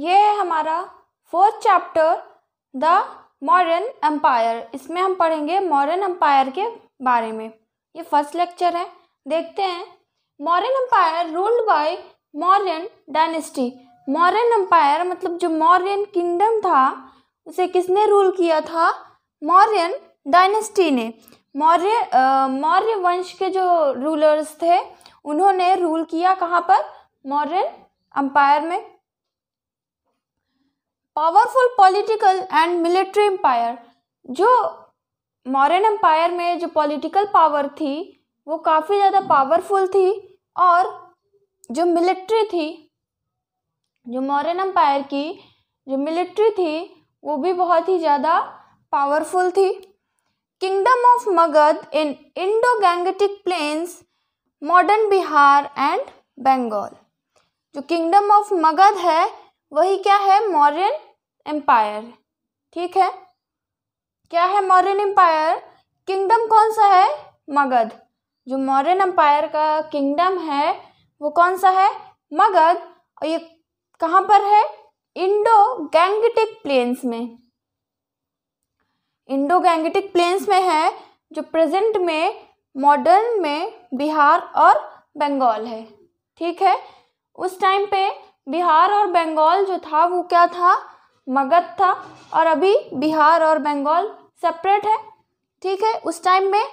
ये है हमारा 4th chapter the Mauryan empire. इसमें हम पढ़ेंगे मौर्यन एम्पायर के बारे में। ये फर्स्ट लेक्चर है, देखते हैं। Mauryan empire ruled by Mauryan dynasty. Mauryan empire मतलब जो मौर्यन किंगडम था उसे किसने रूल किया था? मौर्यन डायनेस्टी ने। मौर्य वंश के जो रूलर्स थे उन्होंने रूल किया कहाँ पर? मौर्यन एम्पायर में। Powerful political and military empire. जो मौर्यन एम्पायर में जो पॉलिटिकल पावर थी वो काफ़ी ज़्यादा पावरफुल थी, और जो मिलिट्री थी, जो मौर्यन एम्पायर की जो मिलिट्री थी वो भी बहुत ही ज़्यादा पावरफुल थी। Kingdom of Magadha in Indo Gangetic plains, modern Bihar and Bengal. जो किंगडम ऑफ मगध है वही क्या है? मौर्यन एम्पायर। ठीक है, क्या है मौर्यन एम्पायर? किंगडम कौन सा है? मगध। जो मौर्यन एम्पायर का किंगडम है वो कौन सा है? मगध। और ये कहाँ पर है? इंडो गैंगेटिक प्लेन्स में। इंडो गैंगेटिक प्लेन्स में है, जो प्रेजेंट में मॉडर्न में बिहार और बंगाल है। ठीक है, उस टाइम पे बिहार और बंगाल जो था वो क्या था? मगध था, और अभी बिहार और बंगाल सेपरेट है। ठीक है, उस टाइम में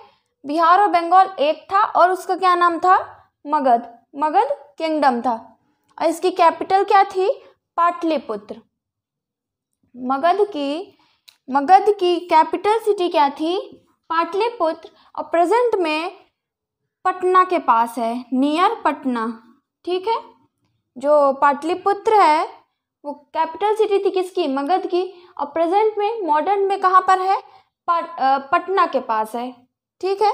बिहार और बंगाल एक था और उसका क्या नाम था? मगध। मगध किंगडम था, और इसकी कैपिटल क्या थी? पाटलिपुत्र। मगध की कैपिटल सिटी क्या थी? पाटलिपुत्र। और प्रेजेंट में पटना के पास है, नियर पटना। ठीक है, जो पाटलिपुत्र है वो कैपिटल सिटी थी किसकी? मगध की। और प्रेजेंट में मॉडर्न में कहाँ पर है? पटना के पास है। ठीक है,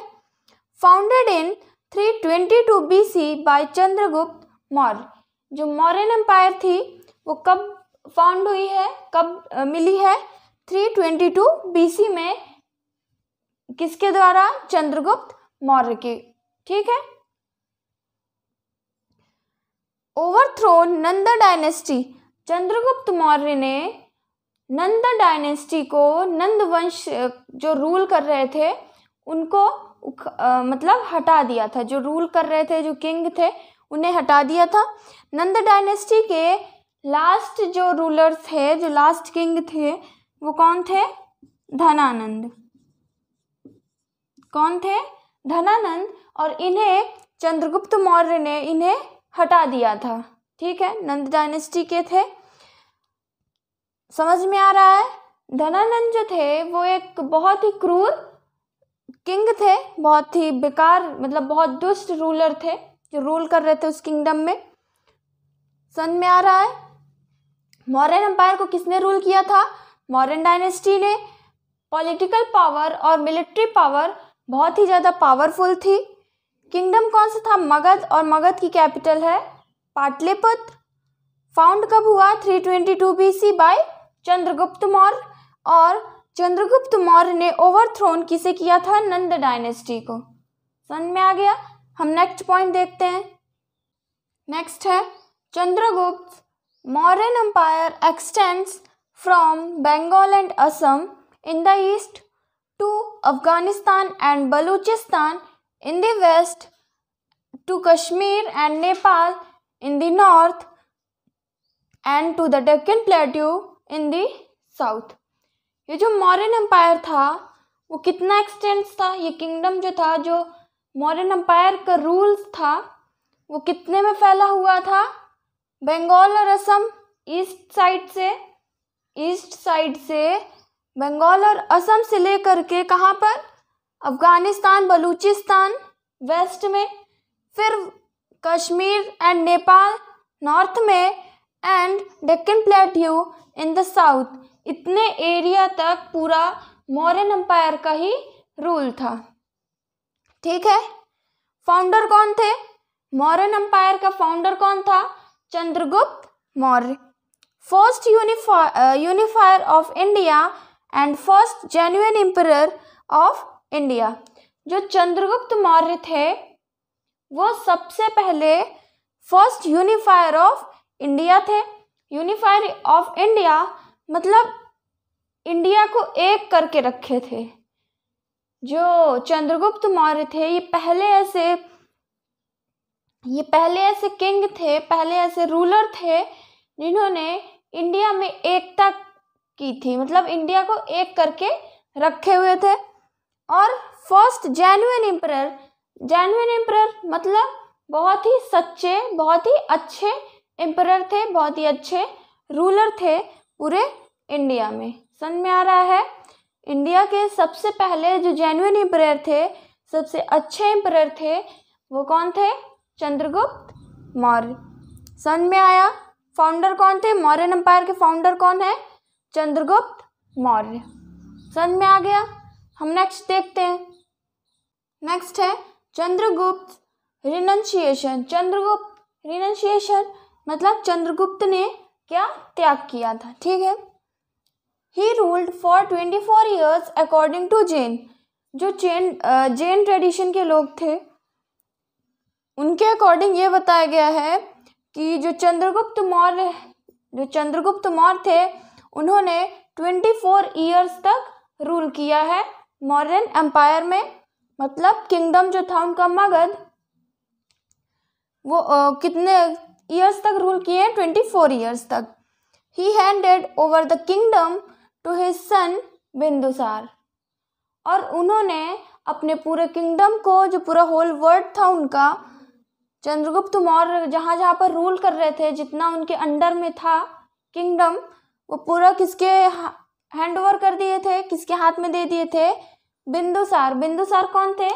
founded in 322 BC by Chandragupta Maurya. जो मौर्यन एम्पायर थी वो कब फाउंड हुई है, कब मिली है? 322 BC में। किसके द्वारा? चंद्रगुप्त मौर्य के। ठीक है, ओवरथ्रोन नंद डायनेस्टी। चंद्रगुप्त मौर्य ने नंद डायनेस्टी को, नंद वंश जो रूल कर रहे थे उनको मतलब हटा दिया था। जो रूल कर रहे थे, जो किंग थे, उन्हें हटा दिया था। नंद डायनेस्टी के लास्ट जो रूलर थे, जो लास्ट किंग थे, वो कौन थे? धनानंद। कौन थे? धनानंद। और इन्हें चंद्रगुप्त मौर्य ने इन्हें हटा दिया था। ठीक है, नंद डायनेस्टी के थे। समझ में आ रहा है? धनानंद जो थे वो एक बहुत ही क्रूर किंग थे, बहुत ही बेकार, मतलब बहुत दुष्ट रूलर थे जो रूल कर रहे थे उस किंगडम में। समझ में आ रहा है? मौर्यन एम्पायर को किसने रूल किया था? मौर्यन डायनेस्टी ने। पॉलिटिकल पावर और मिलिट्री पावर बहुत ही ज़्यादा पावरफुल थी। किंगडम कौन सा था? मगध। और मगध की कैपिटल है पाटलिपुत्र। फाउंड कब हुआ? 322 BC बाय चंद्रगुप्त मौर्य। और चंद्रगुप्त मौर्य ने ओवरथ्रोन किसे किया था? नंद डायनेस्टी को। समझ में आ गया? हम नेक्स्ट पॉइंट देखते हैं। नेक्स्ट है Chandragupta Mauryan empire extends from Bengal and Assam in the east to Afghanistan and Balochistan in the west, to Kashmir and Nepal in the north, and to the Deccan Plateau in the south. ये जो मौर्यन एम्पायर था वो कितना expanse था? ये किंगडम जो था, जो मौर्यन एम्पायर का रूल्स था, वो कितने में फैला हुआ था? बंगाल और असम, ईस्ट साइड से बंगाल और असम से लेकर के कहाँ पर? अफगानिस्तान, बलूचिस्तान वेस्ट में, फिर कश्मीर एंड नेपाल नॉर्थ में, and Deccan plateau in the south. इतने एरिया तक पूरा मौर्यन एम्पायर का ही रूल था। ठीक है, फाउंडर कौन थे? मौर्यन एम्पायर का फाउंडर कौन था? Chandragupta Maurya. First unifier of India and first genuine emperor of India. जो चंद्रगुप्त मौर्य थे वो सबसे पहले फर्स्ट यूनिफायर ऑफ इंडिया थे, यूनिफायर ऑफ इंडिया मतलब इंडिया को एक करके रखे थे। जो चंद्रगुप्त मौर्य थे ये पहले ऐसे किंग थे, पहले ऐसे रूलर थे जिन्होंने इंडिया में एकता की थी, मतलब इंडिया को एक करके रखे हुए थे। और फर्स्ट जेन्युइन एम्परर मतलब बहुत ही सच्चे, बहुत ही अच्छे एम्परर थे, बहुत ही अच्छे रूलर थे पूरे इंडिया में। समझ में आ रहा है? इंडिया के सबसे पहले जो जेन्युइन एम्परर थे, सबसे अच्छे एम्परर थे, वो कौन थे? चंद्रगुप्त मौर्य। समझ में आया? फाउंडर कौन थे? मौर्यन एम्पायर के फाउंडर कौन है? चंद्रगुप्त मौर्य। समझ में आ गया? हम नेक्स्ट देखते हैं। नेक्स्ट है चंद्रगुप्त रिनंशिएशन। चंद्रगुप्त रिनंशिएशन मतलब चंद्रगुप्त ने क्या त्याग किया था। ठीक है। He ruled for 24 years according to Jain. जो जैन ट्रेडिशन के लोग थे उनके अकॉर्डिंग ये बताया गया है कि जो चंद्रगुप्त मौर्य थे उन्होंने 24 ईयर्स तक रूल किया है मौर्यन एम्पायर में। मतलब किंगडम जो था उनका मगध, वो कितने ईयर्स तक रूल किए हैं? 24 ईयर्स तक। He handed over the kingdom to his son Bindusara. और उन्होंने अपने पूरे किंगडम को, जो पूरा होल वर्ल्ड था उनका, चंद्रगुप्त मौर्य जहाँ जहाँ पर रूल कर रहे थे, जितना उनके अंडर में था किंगडम, वो पूरा किसके हैंड ओवर कर दिए थे? किसके हाथ में दे दिए थे? बिंदुसार। बिंदुसार कौन थे?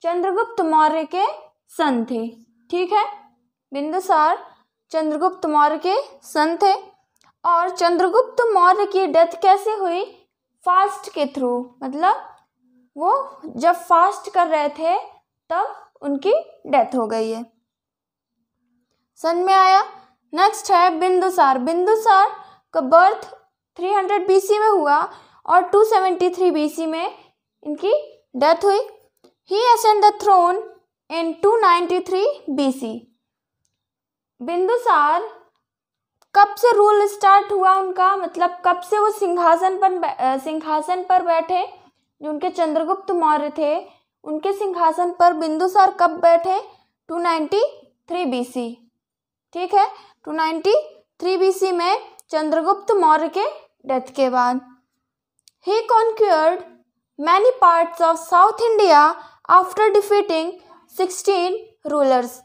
चंद्रगुप्त मौर्य के सन थे। ठीक है। बिंदुसार चंद्रगुप्त मौर्य के सन थे। और चंद्रगुप्त मौर्य की डेथ कैसे हुई? फास्ट के थ्रू। मतलब वो जब फास्ट कर रहे थे तब उनकी डेथ हो गई है। समझ में आया? नेक्स्ट है बिंदुसार। बिंदुसार का बर्थ 300 BC में हुआ और 273 BC में इनकी डेथ हुई। He ascend the throne in 293 BC। Bindusara कब से रूल स्टार्ट हुआ उनका? मतलब कब से वो सिंहासन पर बैठे? जो उनके चंद्रगुप्त मौर्य थे उनके सिंहासन पर बिंदुसार कब बैठे? 293 BC। ठीक है। 293 BC में चंद्रगुप्त मौर्य के डेथ के बाद। He conquered many parts of south India after defeating 16 rulers.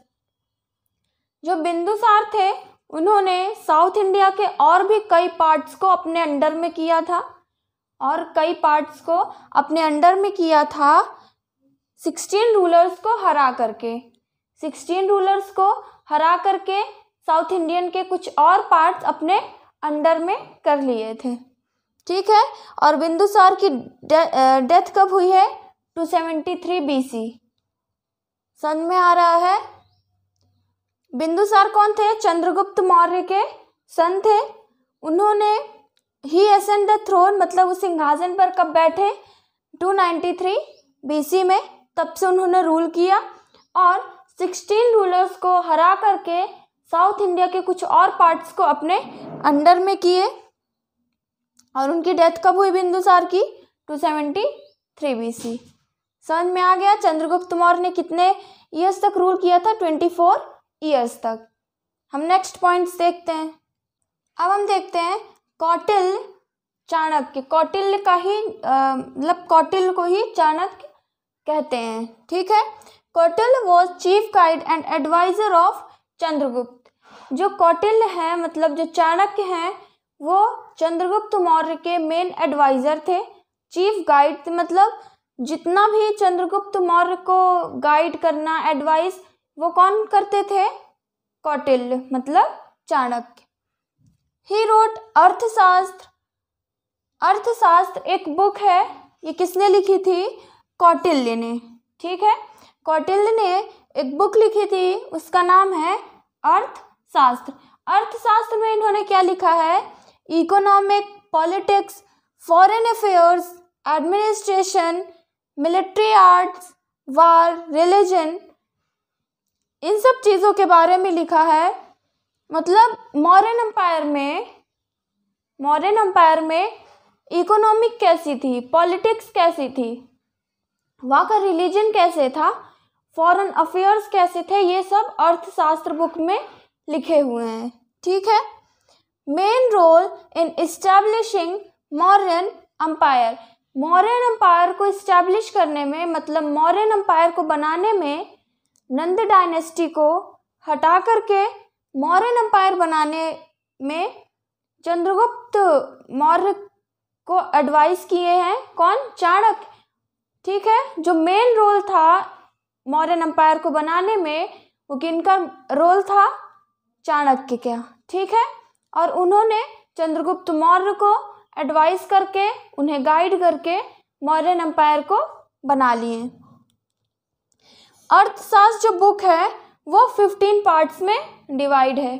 जो बिंदुसार थे उन्होंने साउथ इंडिया के और भी कई पार्ट्स को अपने अंडर में किया था, और कई पार्ट्स को अपने अंडर में किया था 16 रूलर्स को हरा करके। 16 रूलर्स को हरा करके साउथ इंडियन के कुछ और पार्ट्स अपने अंडर में कर लिए थे। ठीक है। और बिंदुसार की डेथ कब हुई है? 273 BC। समझ में आ रहा है? बिंदुसार कौन थे? चंद्रगुप्त मौर्य के सन थे। उन्होंने ही असेंड द थ्रोन मतलब उस सिंहासन पर कब बैठे? 293 BC में। तब से उन्होंने रूल किया और 16 रूलर्स को हरा करके साउथ इंडिया के कुछ और पार्ट्स को अपने अंडर में किए। और उनकी डेथ कब हुई बिंदुसार की? 273 BC। समझ में आ गया? चंद्रगुप्त मौर्य ने कितने ईयर्स तक रूल किया था? 24 ईयर्स तक। हम नेक्स्ट पॉइंट्स देखते हैं। अब हम देखते हैं कौटिल्य चाणक्य। कौटिल्य का ही मतलब कौटिल्य को ही चाणक्य कहते हैं। ठीक है। Kautilya was chief guide and adviser of Chandragupta. जो कौटिल्य है मतलब जो चाणक्य हैं वो चंद्रगुप्त मौर्य के मेन एडवाइजर थे। चीफ गाइड मतलब जितना भी चंद्रगुप्त मौर्य को गाइड करना, एडवाइस, वो कौन करते थे? कौटिल्य मतलब चाणक्य। ही रोट अर्थशास्त्र। अर्थशास्त्र एक बुक है, ये किसने लिखी थी? कौटिल्य ने। ठीक है। कौटिल्य ने एक बुक लिखी थी, उसका नाम है अर्थशास्त्र। अर्थशास्त्र में इन्होंने क्या लिखा है? Economic, politics, foreign affairs, administration, military arts, war, religion, इन सब चीज़ों के बारे में लिखा है। मतलब मौर्यन एम्पायर में इकोनॉमिक कैसी थी, पॉलिटिक्स कैसी थी, वहाँ का रिलीजन कैसे था, फॉरेन अफेयर्स कैसे थे, ये सब अर्थशास्त्र बुक में लिखे हुए हैं। ठीक है। Main role in establishing Mauryan empire, Mauryan empire को इस्टेब्लिश करने में, मतलब मौर्यन एम्पायर को बनाने में, नंद डायनेस्टी को हटा करके मौर्यन एम्पायर बनाने में चंद्रगुप्त मौर्य को एडवाइस किए हैं कौन? चाणक्य। ठीक है। जो मेन रोल था मौर्यन एम्पायर को बनाने में, वो किनका रोल था? चाणक्य का। ठीक है। और उन्होंने चंद्रगुप्त मौर्य को एडवाइस करके, उन्हें गाइड करके मौर्यन एम्पायर को बना लिए। अर्थशास्त्र जो बुक है वो 15 पार्ट्स में डिवाइड है।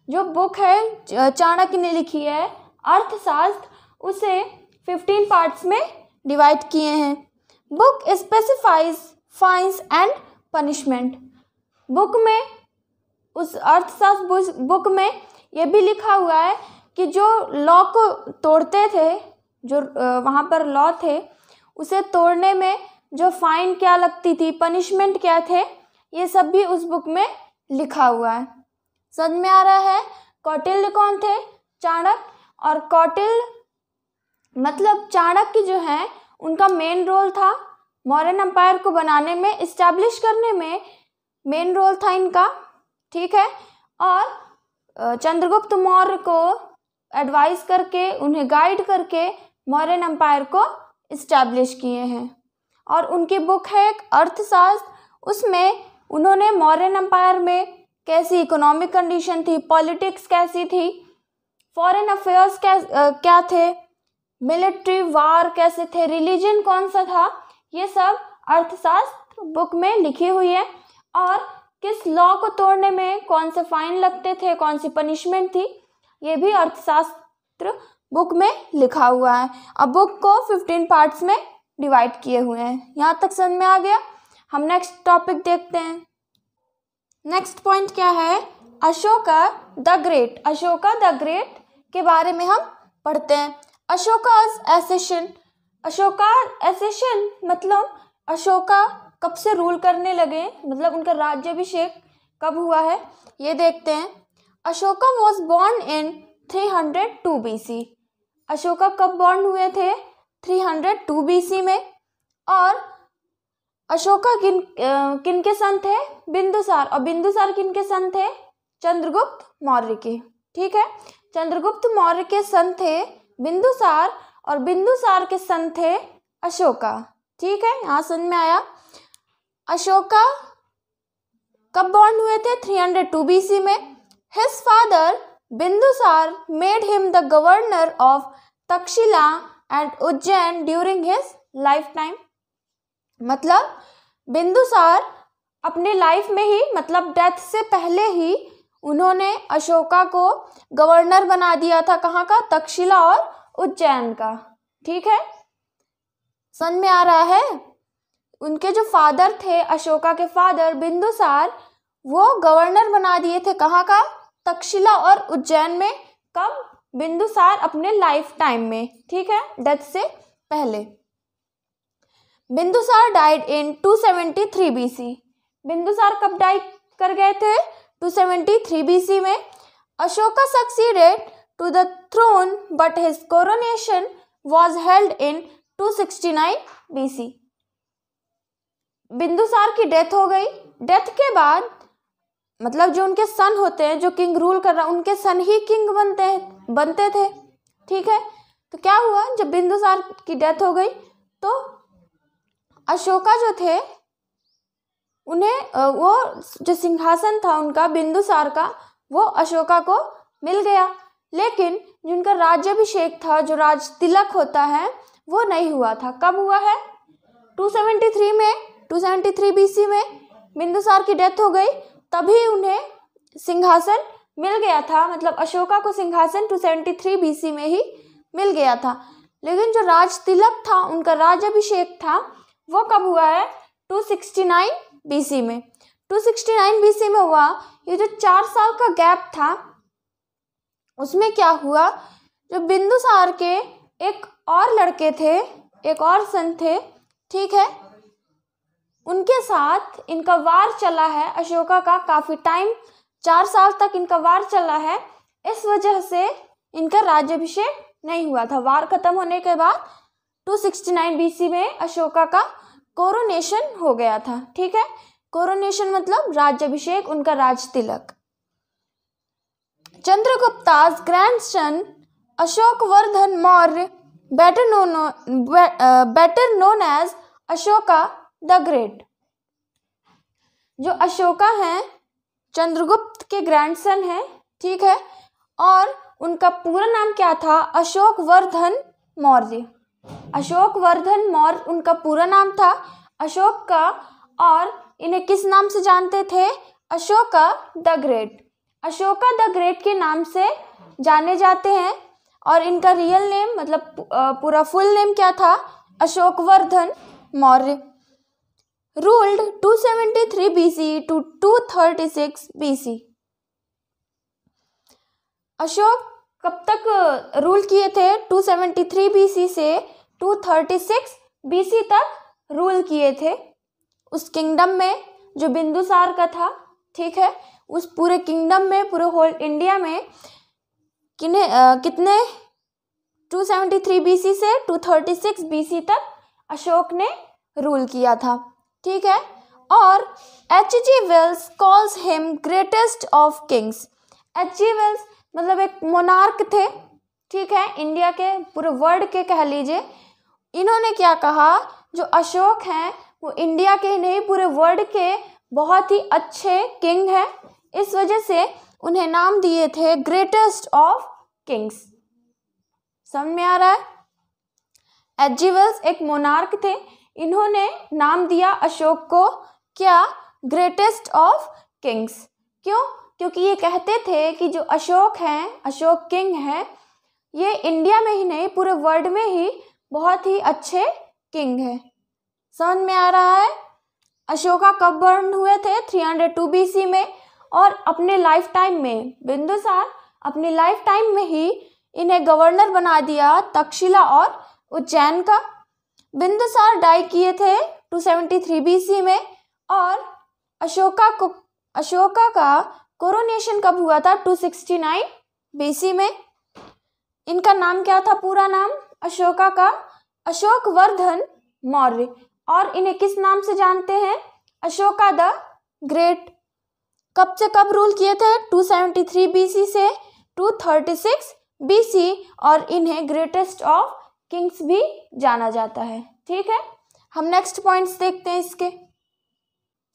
जो बुक है चाणक्य ने लिखी है अर्थशास्त्र, उसे 15 पार्ट्स में डिवाइड किए हैं। Book specifies fines and punishment. Book में, उस अर्थशास्त्र बुक में ये भी लिखा हुआ है कि जो लॉ को तोड़ते थे, जो वहाँ पर लॉ थे, उसे तोड़ने में जो फाइन क्या लगती थी, पनिशमेंट क्या थे, ये सब भी उस बुक में लिखा हुआ है। समझ में आ रहा है? कौटिल्य कौन थे? चाणक्य। और कौटिल्य मतलब चाणक्य जो है, उनका मेन रोल था मौर्यन एम्पायर को बनाने में, इस्टेब्लिश करने में मेन रोल था इनका। ठीक है। और चंद्रगुप्त मौर्य को एडवाइस करके, उन्हें गाइड करके मौर्यन एम्पायर को इस्टेब्लिश किए हैं। और उनकी बुक है एक अर्थशास्त्र, उसमें उन्होंने मौर्यन एम्पायर में कैसी इकोनॉमिक कंडीशन थी, पॉलिटिक्स कैसी थी, फॉरेन अफेयर्स क्या थे, मिलिट्री वार कैसे थे, रिलीजन कौन सा था, ये सब अर्थशास्त्र बुक में लिखी हुई है। और किस लॉ को तोड़ने में कौन से फाइन लगते थे, कौन सी पनिशमेंट थी, ये भी अर्थशास्त्र बुक में लिखा हुआ है। अब बुक को 15 पार्ट्स में डिवाइड किए हुए हैं। यहाँ तक समझ में आ गया? हम नेक्स्ट टॉपिक देखते हैं। नेक्स्ट पॉइंट क्या है? Ashoka the great. Ashoka the great के बारे में हम पढ़ते हैं। अशोका's ascension। अशोका एसेशन मतलब अशोका कब से रूल करने लगे, मतलब उनका राज्याभिषेक कब हुआ है, ये देखते हैं। Ashoka was born in 302 BC। Ashoka कब बॉर्न हुए थे? 302 BC में। और अशोका किन के सन थे? बिंदुसार। और बिंदुसार किन के सन थे? चंद्रगुप्त मौर्य के। ठीक है। चंद्रगुप्त मौर्य के सन थे बिंदुसार, और बिंदुसार के सन थे अशोका। ठीक है। यहाँ समझ में आया? अशोका कब बॉर्न हुए थे? 302 BC में। His father Bindusara made him the governor of Taxila and Ujjain during his life time. मतलब बिंदुसार अपने लाइफ में ही, मतलब डेथ से पहले ही, उन्होंने अशोका को गवर्नर बना दिया था। कहाँ का? तक्षशिला और उज्जैन का। ठीक है। समझ में आ रहा है? उनके जो फादर थे, अशोका के फादर बिंदुसार, वो गवर्नर बना दिए थे। कहाँ का? तक्षशिला और उज्जैन में। कब? बिंदुसार अपने लाइफ टाइम में। ठीक है, डेथ से पहले। Bindusara died in 273 BC। Bindusara कब डाई कर गए थे? 273 BC में। Ashoka succeeded to the throne but his coronation was held in 269 BC। Bindusara की डेथ हो गई। डेथ के बाद मतलब जो उनके सन होते हैं, जो किंग रूल कर रहा, उनके सन ही किंग बनते थे। ठीक है। तो क्या हुआ, जब बिंदुसार की डेथ हो गई तो अशोका जो थे, उन्हें वो जो सिंहासन था उनका, बिंदुसार का, वो अशोका को मिल गया। लेकिन जो उनका राज्याभिषेक था, जो राज तिलक होता है, वो नहीं हुआ था। कब हुआ है? 273 में। 273 BC में बिंदुसार की डेथ हो गई, तभी उन्हें सिंहासन मिल गया था। मतलब अशोका को सिंहासन 273 BC में ही मिल गया था। लेकिन जो राज तिलक था, उनका राज्याभिषेक था, वो कब हुआ है? 269 BC में। 269 BC में हुआ। ये जो 4 साल का गैप था उसमें क्या हुआ, जो बिंदुसार के एक और लड़के थे, एक और सन थे, ठीक है, उनके साथ इनका वार चला है अशोका का काफ़ी टाइम, 4 साल तक इनका वार चला है। इस वजह से इनका राज्याभिषेक नहीं हुआ था। वार खत्म होने के बाद 269 BC में अशोका का कोरोनेशन हो गया था, ठीक है। कोरोनेशन मतलब राज्याभिषेक, उनका Raj Tilak. चंद्रगुप्ता's grandson Ashokvardhan Maurya, better known as Ashoka the great. जो अशोका हैं चंद्रगुप्त के ग्रैंडसन हैं, ठीक है, और उनका पूरा नाम क्या था, अशोकवर्धन मौर्य। अशोकवर्धन मौर्य उनका पूरा नाम था, अशोक का, और इन्हें किस नाम से जानते थे, Ashoka the great. Ashoka the great के नाम से जाने जाते हैं। और इनका रियल नेम मतलब पूरा फुल नेम क्या था, Ashokvardhan Maurya. Ruled 273 BC to 236 BC। Ashok कब तक रूल किए थे, 273 BC से 236 BC तक रूल किए थे उस किंगडम में जो बिंदुसार का था, ठीक है। उस पूरे किंगडम में, पूरे होल इंडिया में कितने 273 BC से 236 BC तक अशोक ने रूल किया था, ठीक है। और H.G. Wells calls him greatest of Kings. H.G. Wells मतलब एक मोनार्क थे, ठीक है, इंडिया के, पूरे वर्ल्ड के कह लीजिए। इन्होंने क्या कहा, जो अशोक हैं वो इंडिया के नहीं पूरे वर्ल्ड के बहुत ही अच्छे किंग हैं। इस वजह से उन्हें नाम दिए थे ग्रेटेस्ट ऑफ किंग्स। समझ में आ रहा है। H.G. Wells एक मोनार्क थे, इन्होंने नाम दिया अशोक को क्या, ग्रेटेस्ट ऑफ किंग्स। क्यों, क्योंकि ये कहते थे कि जो अशोक हैं, अशोक किंग हैं, ये इंडिया में ही नहीं पूरे वर्ल्ड में ही बहुत ही अच्छे किंग हैं। समझ में आ रहा है। अशोका कब बर्न हुए थे, 302 BC में, और अपने लाइफ टाइम में बिंदुसार अपनी लाइफ टाइम में ही इन्हें गवर्नर बना दिया तक्षशिला और उज्जैन का। बिंदुसार डाई किए थे 273 BC में। और अशोका का कोरोनेशन कब हुआ था, 269 BC में। इनका नाम क्या था, पूरा नाम अशोका का, अशोकवर्धन मौर्य। और इन्हें किस नाम से जानते हैं, अशोका द ग्रेट। कब से कब रूल किए थे, 273 BC से 236 BC। और इन्हें ग्रेटेस्ट ऑफ किंग्स भी जाना जाता है, ठीक है। हम नेक्स्ट पॉइंट्स देखते हैं इसके।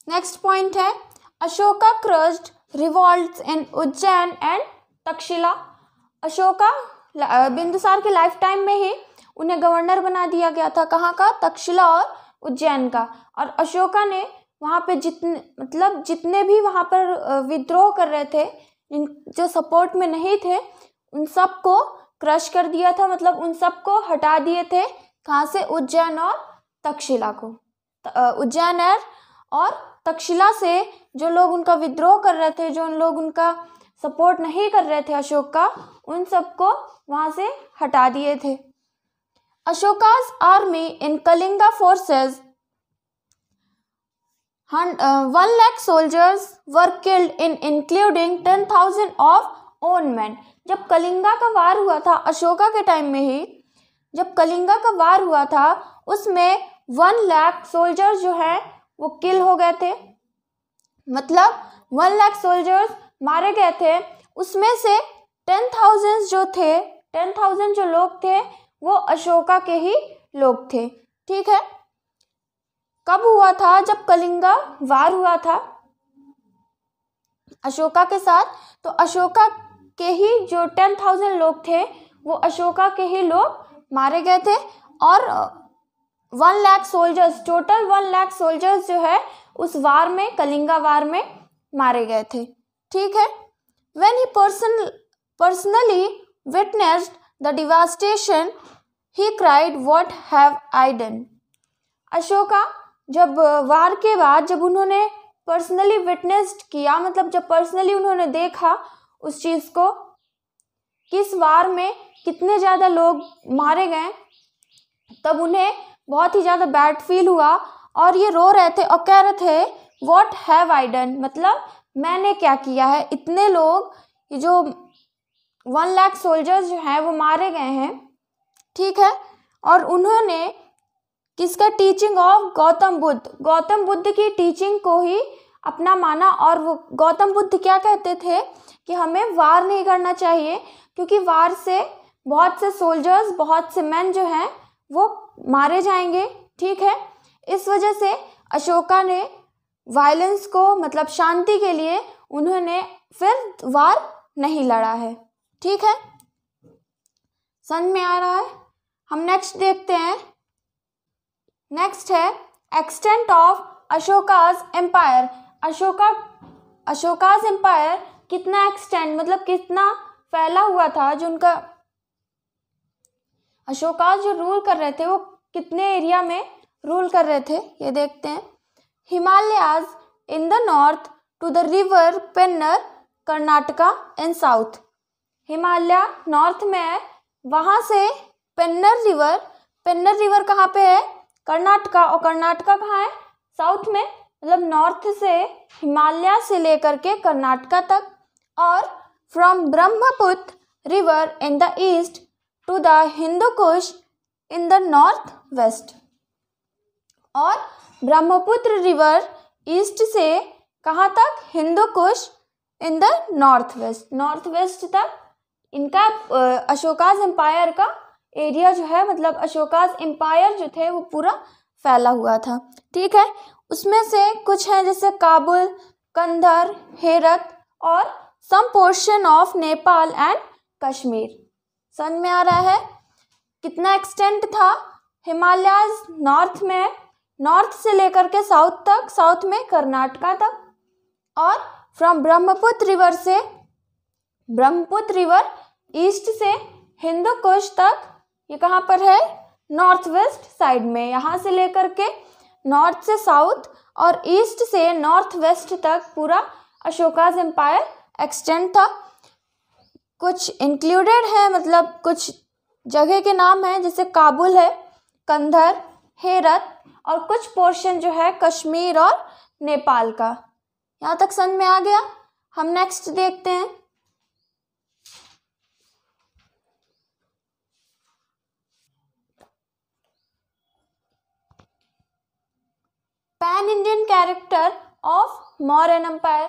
नेक्स्ट पॉइंट है Ashoka crushed revolts in Ujjain and Taxila. Ashoka Bindusara के लाइफ टाइम में ही उन्हें गवर्नर बना दिया गया था, कहाँ का, तक्षशिला और उज्जैन का। और अशोका ने वहाँ पे जितने भी वहाँ पर विद्रोह कर रहे थे, जो सपोर्ट में नहीं थे, उन सब को क्रश कर दिया था, मतलब उन सब को हटा दिए थे। कहाँ से, उज्जैन और तक्षशिला को। उज्जैन और तक्षशिला से जो लोग उनका विद्रोह कर रहे थे, जो लोग उनका सपोर्ट नहीं कर रहे थे अशोक का, उन सबको वहाँ से हटा दिए थे। अशोका's army in Kalinga forces 1 lakh soldiers were killed in including 10,000 of own men। जब कलिंगा का वार हुआ था अशोका के टाइम में ही, जब कलिंगा का वार हुआ था उसमें 1 लाख सोल्जर्स जो है वो किल हो गए थे, मतलब 1 लाख सोल्जर्स मारे गए थे। उसमें से 10,000 जो थे, 10,000 जो लोग थे वो अशोका के ही लोग थे, ठीक है। कब हुआ था, जब कलिंगा वार हुआ था अशोका के साथ, तो अशोका के ही जो 10,000 लोग थे वो अशोका के ही लोग मारे गए थे। और 1 lakh soldiers, total 1 lakh soldiers जो है उस वार में, कलिंगा वार में मारे गए थे, ठीक है। When he personally witnessed the devastation, he cried, "What have I done?" Ashoka जब वार के बाद, जब उन्होंने पर्सनली विटनेस्ड किया, मतलब जब पर्सनली उन्होंने देखा उस चीज़ को, किस वार में कितने ज़्यादा लोग मारे गए, तब उन्हें बहुत ही ज़्यादा बैड फील हुआ और ये रो रहे थे और कह रहे थे व्हाट हैव आई डन, मतलब मैंने क्या किया है, इतने लोग, ये जो 1 लाख सोल्जर्स जो हैं वो मारे गए हैं, ठीक है। और उन्होंने किसका टीचिंग ऑफ गौतम बुद्ध की टीचिंग को ही अपना माना। और वो गौतम बुद्ध क्या कहते थे कि हमें वार नहीं करना चाहिए, क्योंकि वार से बहुत से सोल्जर्स, बहुत से मैन जो हैं वो मारे जाएंगे, ठीक है। इस वजह से अशोका ने वायलेंस को, मतलब शांति के लिए, उन्होंने फिर वार नहीं लड़ा है, ठीक है। समझ में आ रहा है। हम नेक्स्ट देखते हैं। नेक्स्ट है extent of Ashoka's empire. Ashoka's empire कितना एक्सटेंड, मतलब कितना फैला हुआ था, जो उनका अशोकाज जो रूल कर रहे थे वो कितने एरिया में रूल कर रहे थे, ये देखते हैं। Himalayas in the north to the river Penner Karnataka in south. Himalaya north में है, वहाँ से पेन्नर रिवर कहाँ पे है, कर्नाटका, और कर्नाटका कहाँ है, साउथ में, मतलब नॉर्थ से हिमालय से लेकर के कर्नाटका तक। और from Brahmaputra river in the east to the Hindu Kush in the north west. और ब्रह्मपुत्र रिवर ईस्ट से कहाँ तक, Hindu Kush in the north west तक इनका अशोकाज एम्पायर का एरिया जो है, मतलब अशोकाज एम्पायर जो थे वो पूरा फैला हुआ था, ठीक है। उसमें से कुछ हैं जैसे काबुल, कंधर, हेरत और some portion of Nepal and Kashmir. समझ में आ रहा है कितना एक्सटेंट था। हिमालयाज नॉर्थ में, नॉर्थ से लेकर के साउथ तक, साउथ में कर्नाटका तक। और फ्रॉम ब्रह्मपुत्र रिवर ईस्ट से हिंदू कुश तक, ये कहाँ पर है, नॉर्थ वेस्ट साइड में, यहाँ से लेकर के नॉर्थ से साउथ और ईस्ट से नॉर्थ वेस्ट तक पूरा अशोकाज एम्पायर एक्सटेंड था। कुछ इंक्लूडेड है, मतलब कुछ जगह के नाम हैं जैसे काबुल है, कंधर, हेरत, और कुछ पोर्शन जो है कश्मीर और नेपाल का। यहाँ तक समझ में आ गया। हम नेक्स्ट देखते हैं। Pan Indian character of Mauryan empire.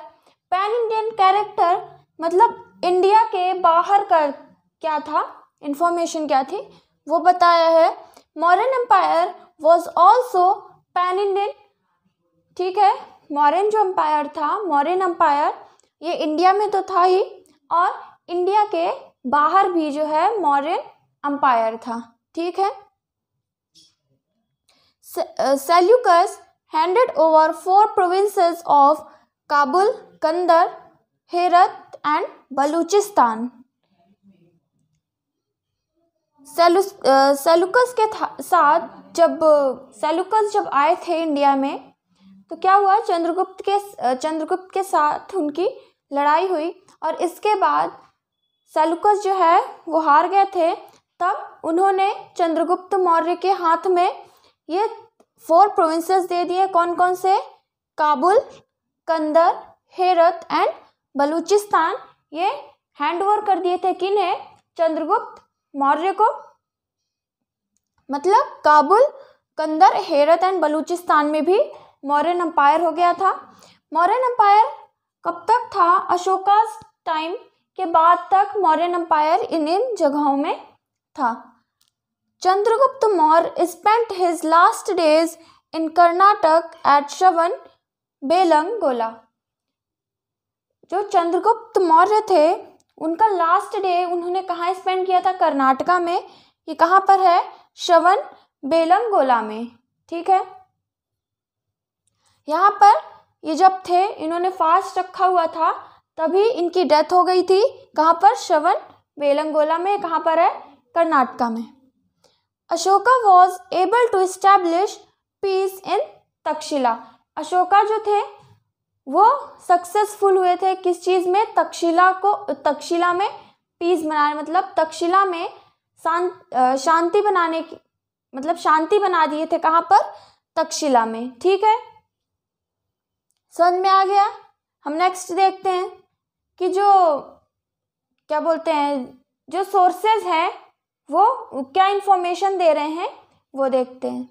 Pan Indian character मतलब इंडिया के बाहर का क्या था, इंफॉर्मेशन क्या थी वो बताया है। Mauryan empire was also pan Indian, ठीक है। मौर्यन जो एम्पायर था, मौर्यन एम्पायर, ये इंडिया में तो था ही, और इंडिया के बाहर भी जो है मौर्यन एम्पायर था, ठीक है। Seleucus handed over 4 provinces of Kabul, Kandar, Herat and Baluchistan. Seleucus के साथ सेल्यूकस जब आए थे इंडिया में तो क्या हुआ, चंद्रगुप्त के साथ उनकी लड़ाई हुई, और इसके बाद सेल्यूकस जो है वो हार गए थे। तब उन्होंने चंद्रगुप्त मौर्य के हाथ में ये 4 प्रोविंसेस दे दिए। कौन कौन से, काबुल, कंदर, हेरत एंड बलूचिस्तान, ये हैंड ओवर कर दिए थे किन्हें, चंद्रगुप्त मौर्य को। मतलब काबुल, कंदर, हेरत एंड बलूचिस्तान में भी मौर्यन एम्पायर हो गया था। मौर्यन एम्पायर कब तक था, अशोका टाइम के बाद तक मौर्यन एम्पायर इन जगहों में था। Chandragupta Maurya spent his last days in Karnataka at Shravanbelagola. जो चंद्रगुप्त मौर्य थे उनका लास्ट डे उन्होंने कहाँ स्पेंड किया था, कर्नाटका में। ये कहाँ पर है, श्रवणबेलगोला में, ठीक है। यहाँ पर ये जब थे, इन्होंने फास्ट रखा हुआ था, तभी इनकी डेथ हो गई थी। कहाँ पर, श्रवणबेलगोला में, कहाँ पर है, कर्नाटका में। Ashoka was able to establish peace in Taxila. Ashoka जो थे वो सक्सेसफुल हुए थे किस चीज़ में, तक्षशिला में पीस बनाने, मतलब तक्षशिला में शांति बनाने की, मतलब शांति बना दिए थे। कहाँ पर? तक्षशिला में। ठीक है, समझ में आ गया। हम नेक्स्ट देखते हैं कि जो क्या बोलते हैं, जो सोर्सेज हैं वो क्या इंफॉर्मेशन दे रहे हैं वो देखते हैं।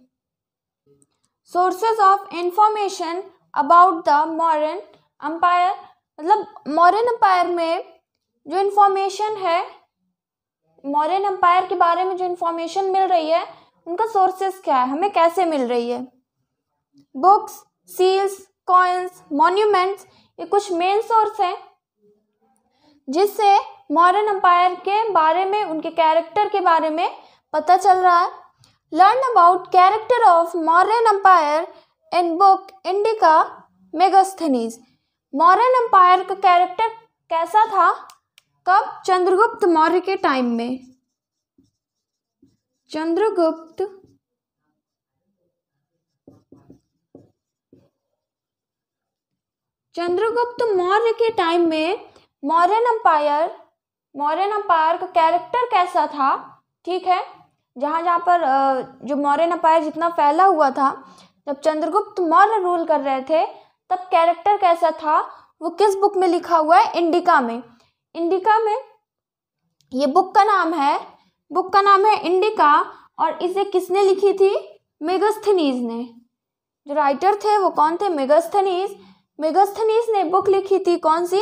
Sources of information about the Mauryan empire, मतलब मौर्यन एम्पायर में जो इंफॉर्मेशन है, मौर्यन एम्पायर के बारे में जो इंफॉर्मेशन मिल रही है उनका सोर्सेज क्या है, हमें कैसे मिल रही है। बुक्स, सील्स, कॉइन्स, मॉन्यूमेंट्स, ये कुछ मेन सोर्स हैं जिससे मौर्यन एम्पायर के बारे में, उनके कैरेक्टर के बारे में पता चल रहा है। Learn about character of Mauryan empire in book Indica Megasthenes. Mauryan empire का कैरेक्टर कैसा था, कब? चंद्रगुप्त मौर्य के टाइम में। चंद्रगुप्त मौर्य के टाइम में मौर्यन एम्पायर का कैरेक्टर कैसा था। ठीक है, जहाँ पर जो मौर्यन एम्पायर जितना फैला हुआ था, जब चंद्रगुप्त मौर्य रूल कर रहे थे तब कैरेक्टर कैसा था, वो किस बुक में लिखा हुआ है? इंडिका में। इंडिका में, ये बुक का नाम है इंडिका, और इसे किसने लिखी थी? मेगास्थनीज ने। जो राइटर थे वो कौन थे? मेगास्थनीज ने बुक लिखी थी, कौन सी?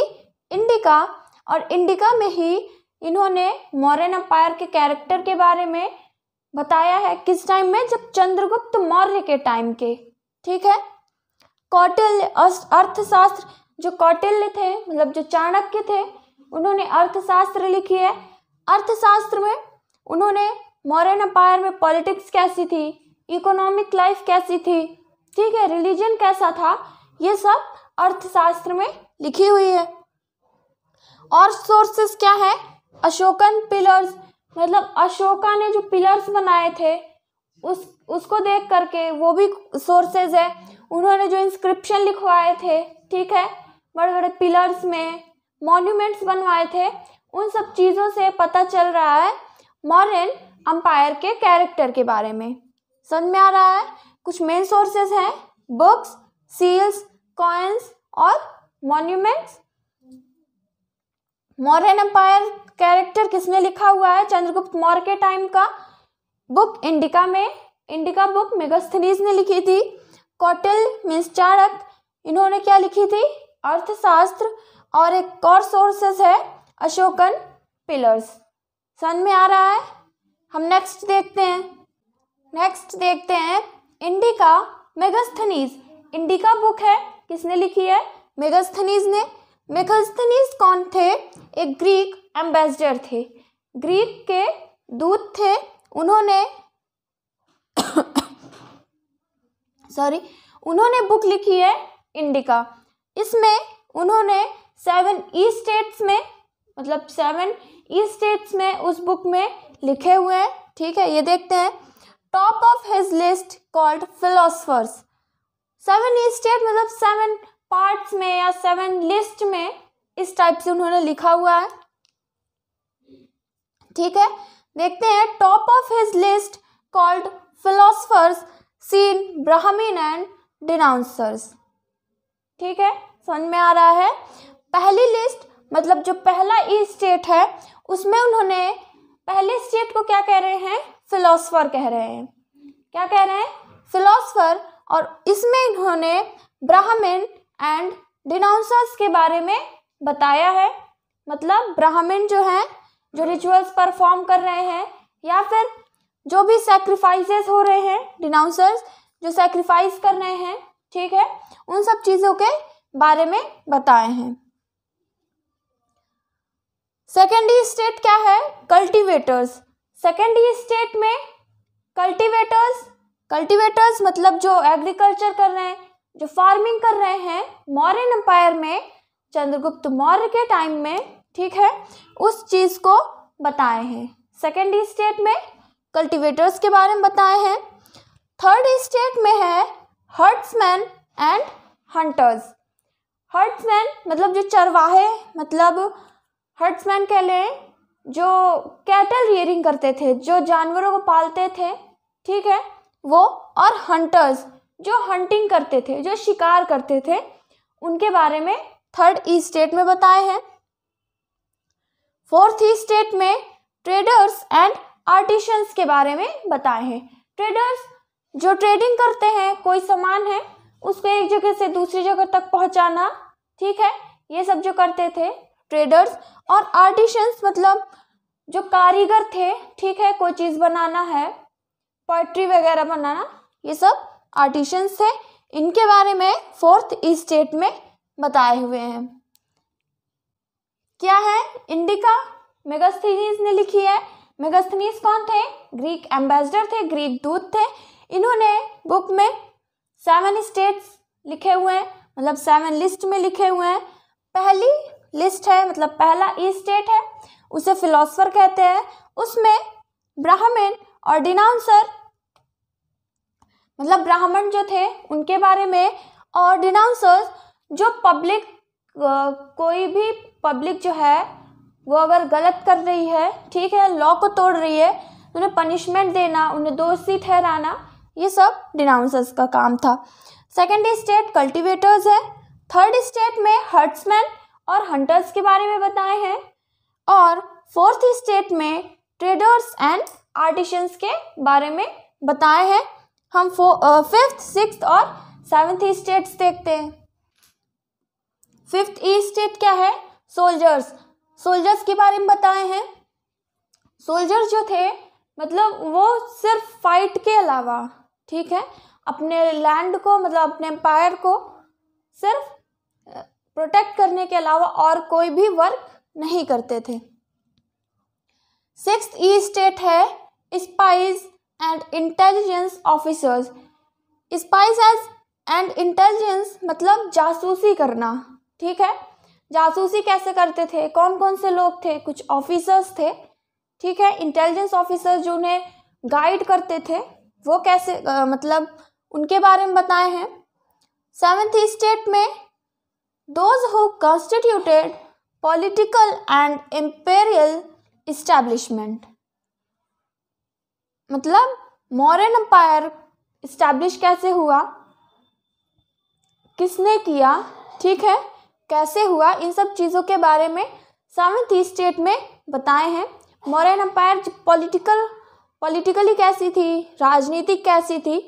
इंडिका। और इंडिका में ही इन्होंने मौर्यन एम्पायर के कैरेक्टर के बारे में बताया है। किस टाइम में? जब चंद्रगुप्त मौर्य के टाइम के। ठीक है, कौटिल्य अर्थशास्त्र, जो कौटिल्य थे, मतलब जो चाणक्य थे, उन्होंने अर्थशास्त्र लिखी है। अर्थशास्त्र में उन्होंने मौर्यन एम्पायर में पॉलिटिक्स कैसी थी, इकोनॉमिक लाइफ कैसी थी, ठीक है, रिलीजन कैसा था, ये सब अर्थशास्त्र में लिखी हुई है। और सोर्सेस क्या है? अशोकन पिलर्स, मतलब अशोका ने जो पिलर्स बनाए थे उसको देख करके, वो भी सोर्सेज है। उन्होंने जो इंस्क्रिप्शन लिखवाए थे, ठीक है, बड़े बड़े पिलर्स में मॉन्यूमेंट्स बनवाए थे, उन सब चीज़ों से पता चल रहा है मौर्यन एम्पायर के कैरेक्टर के बारे में। समझ में आ रहा है? कुछ मेन सोर्सेज हैं, बुक्स, सील्स, कॉइन्स और मॉन्यूमेंट्स। मौर्यन एम्पायर कैरेक्टर किसने लिखा हुआ है? चंद्रगुप्त मौर्य के टाइम का। बुक इंडिका में, इंडिका बुक मेगास्थनीज ने लिखी थी। कौटिल्य मीन्स चाणक्य, इन्होंने क्या लिखी थी? अर्थशास्त्र। और एक और सोर्सेस है अशोकन पिलर्स। समझ में आ रहा है? हम नेक्स्ट देखते हैं इंडिका मेगास्थनीज। इंडिका बुक है, किसने लिखी है? मेगास्थनीज ने। मेगास्थनीज कौन थे? एक ग्रीक एम्बेसडर थे, ग्रीक के दूत थे। उन्होंने बुक लिखी है इंडिका। इसमें उन्होंने 7 ईस्ट स्टेट्स में, मतलब 7 ईस्ट स्टेट्स में उस बुक में लिखे हुए हैं। ठीक है, ये देखते हैं। Top of his list called philosophers. 7 east state मतलब 7 पार्ट्स में या 7 लिस्ट में, इस टाइप से उन्होंने लिखा हुआ है। ठीक है, देखते हैं। Top of his list called philosophers, seen, Brahmin and denouncers. ठीक है, समझ में आ रहा है? पहली लिस्ट मतलब जो पहला ईस्ट स्टेट है उसमें उन्होंने पहले स्टेट को क्या कह रहे हैं? फिलोसफर कह रहे हैं। क्या कह रहे हैं? फिलोसफर। और इसमें इन्होंने ब्राह्मण एंड डिनाउंसर्स के बारे में बताया है। मतलब ब्राह्मण जो हैं, जो रिचुअल्स परफॉर्म कर रहे हैं या फिर जो भी सैक्रिफाइसेस हो रहे हैं, डिनाउंसर्स जो सैक्रिफाइस कर रहे हैं, ठीक है, उन सब चीज़ों के बारे में बताए हैं। सेकेंड ईस्ट स्टेट क्या है? कल्टीवेटर्स। सेकेंड ईस्ट स्टेट में कल्टीवेटर्स मतलब जो एग्रीकल्चर कर रहे हैं, जो फार्मिंग कर रहे हैं मौर्यन एम्पायर में, चंद्रगुप्त मौर्य के टाइम में, ठीक है, उस चीज़ को बताए हैं। सेकेंड ईस्ट स्टेट में कल्टीवेटर्स के बारे में बताए हैं। थर्ड ईस्ट स्टेट में है हर्ड्समैन एंड हंटर्स। हर्ट्समैन मतलब जो चरवाहे, मतलब हर्ट्समैन कह लें, जो कैटल रियरिंग करते थे, जो जानवरों को पालते थे, ठीक है वो, और हंटर्स जो हंटिंग करते थे, जो शिकार करते थे, उनके बारे में थर्ड ई स्टेट में बताए हैं। फोर्थ ई स्टेट में ट्रेडर्स एंड आर्टिशंस के बारे में बताए हैं। ट्रेडर्स जो ट्रेडिंग करते हैं, कोई सामान है उसको एक जगह से दूसरी जगह तक पहुंचाना, ठीक है, ये सब जो करते थे ट्रेडर्स। और आर्टिशंस मतलब जो कारीगर थे, ठीक है, कोई चीज़ बनाना है, पोएट्री वगैरह बनाना, ये सब आर्टिशंस थे। इनके बारे में फोर्थ ई स्टेट में बताए हुए हैं। क्या है? इंडिका मेगास्थनीज ने लिखी है। मेगास्थनीज कौन थे? ग्रीक एम्बेसडर थे, ग्रीक दूत थे। इन्होंने बुक में 7 स्टेट्स लिखे हुए हैं, मतलब 7 लिस्ट में लिखे हुए हैं। पहली लिस्ट है, मतलब पहला ई स्टेट है, उसे फिलोसफर कहते हैं। उसमें ब्राह्मण और डिनाउंसर, मतलब ब्राह्मण जो थे उनके बारे में, और डिनाउंसर्स जो पब्लिक, कोई भी पब्लिक जो है वो अगर गलत कर रही है, ठीक है, लॉ को तोड़ रही है, तो उन्हें पनिशमेंट देना, उन्हें दोषी ठहराना, ये सब डिनाउंसर्स का काम था। सेकेंड स्टेट कल्टिवेटर्स है। थर्ड स्टेट में हर्ट्समैन और हंटर्स के बारे में बताए हैं। और फोर्थ स्टेट में ट्रेडर्स एंड आर्टिशंस के बारे में बताए हैं। हम फिफ्थ, सिक्स्थ और सेवन्थ स्टेट्स देखते हैं। फिफ्थ ई स्टेट क्या है? सोल्जर्स। सोल्जर्स के बारे में बताए हैं। सोल्जर्स जो थे मतलब वो सिर्फ फाइट के अलावा, ठीक है, अपने लैंड को, मतलब अपने एम्पायर को सिर्फ प्रोटेक्ट करने के अलावा और कोई भी वर्क नहीं करते थे। सिक्स्थ ई स्टेट है spice and intelligence officers. Spice and intelligence मतलब जासूसी करना, ठीक है। जासूसी कैसे करते थे? कौन कौन से लोग थे? कुछ ऑफिसर्स थे, ठीक है। इंटेलिजेंस ऑफिसर्स जो उन्हें गाइड करते थे, वो कैसे मतलब उनके बारे में बताए हैं। सेवेंथ स्टेट में those who constituted political and imperial establishment, मतलब मौर्यन एम्पायर इस्टेब्लिश कैसे हुआ, किसने किया, ठीक है, कैसे हुआ, इन सब चीज़ों के बारे में सेवेंथ स्टेट में बताए हैं। मौर्यन एम्पायर पॉलिटिकली कैसी थी, राजनीतिक कैसी थी,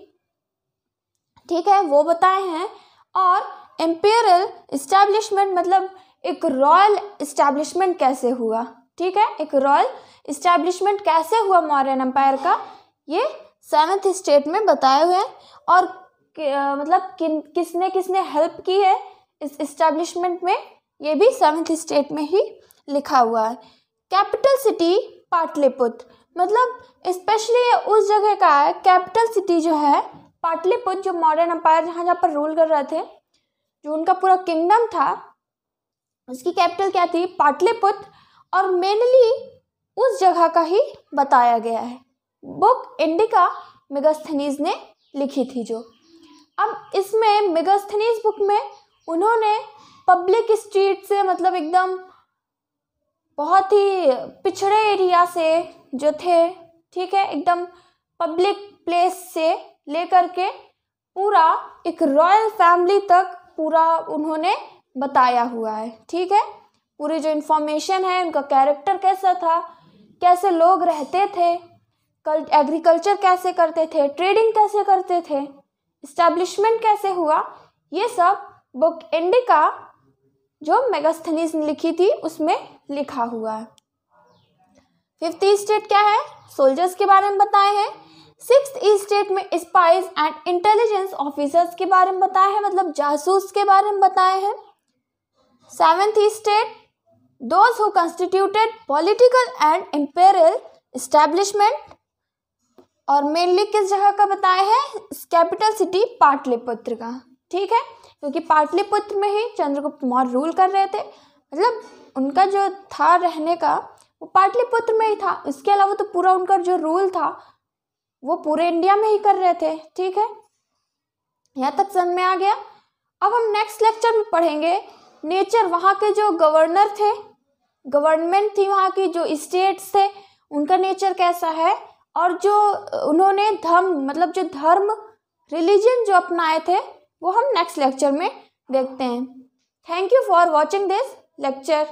ठीक है, वो बताए हैं। और इम्पेरियल इस्टेब्लिशमेंट मतलब एक रॉयल इस्टेब्लिशमेंट कैसे हुआ, ठीक है, एक रॉयल इस्टेब्लिशमेंट कैसे हुआ मौर्यन एम्पायर का, ये सेवेंथ स्टेट में बताए हुए हैं। और मतलब किसने किसने हेल्प की है इस इस्टेब्लिशमेंट में, ये भी सेवेंथ स्टेट में ही लिखा हुआ है। कैपिटल सिटी पाटलिपुत्र, मतलब स्पेशली उस जगह का है। कैपिटल सिटी जो है पाटलिपुत्र, जो मौर्यन एम्पायर जहाँ पर रूल कर रहे थे, जो उनका पूरा किंगडम था, उसकी कैपिटल क्या थी? पाटलिपुत्र। और मेनली उस जगह का ही बताया गया है। बुक इंडिका मेगास्थनीज ने लिखी थी जो। अब इसमें मेगास्थनीज बुक में उन्होंने पब्लिक स्ट्रीट से, मतलब एकदम बहुत ही पिछड़े एरिया से जो थे, ठीक है, एकदम पब्लिक प्लेस से लेकर के पूरा एक रॉयल फैमिली तक पूरा उन्होंने बताया हुआ है, ठीक है। पूरी जो इन्फॉर्मेशन है, उनका कैरेक्टर कैसा था, कैसे लोग रहते थे, एग्रीकल्चर कैसे करते थे, ट्रेडिंग कैसे करते थे, इस्टेब्लिशमेंट कैसे हुआ, ये सब बुक इंडिका जो मेगास्थनीज ने लिखी थी उसमें लिखा हुआ है। फिफ्थ स्टेट क्या है? सोल्जर्स के बारे में बताए हैं। सिक्स्थ स्टेट में स्पाइस एंड इंटेलिजेंस ऑफिसर्स के बारे में बताए हैं, मतलब जासूस के बारे में बताए हैं। Seventh state those who constituted political and imperial establishment, और मेनली किस जगह का बताए हैं? कैपिटल सिटी पाटलिपुत्र का, ठीक है, क्योंकि पाटलिपुत्र में ही चंद्रगुप्त मौर्य रूल कर रहे थे, मतलब उनका जो था रहने का वो पाटलिपुत्र में ही था। इसके अलावा तो पूरा उनका जो रूल था वो पूरे इंडिया में ही कर रहे थे, ठीक है। यहाँ तक समझ में आ गया। अब हम नेक्स्ट लेक्चर में पढ़ेंगे नेचर, वहाँ के जो गवर्नर थे, गवर्नमेंट थी वहाँ की, जो स्टेट्स थे उनका नेचर कैसा है, और जो उन्होंने धर्म रिलीजन जो अपनाए थे वो हम नेक्स्ट लेक्चर में देखते हैं। Thank you for watching this lecture.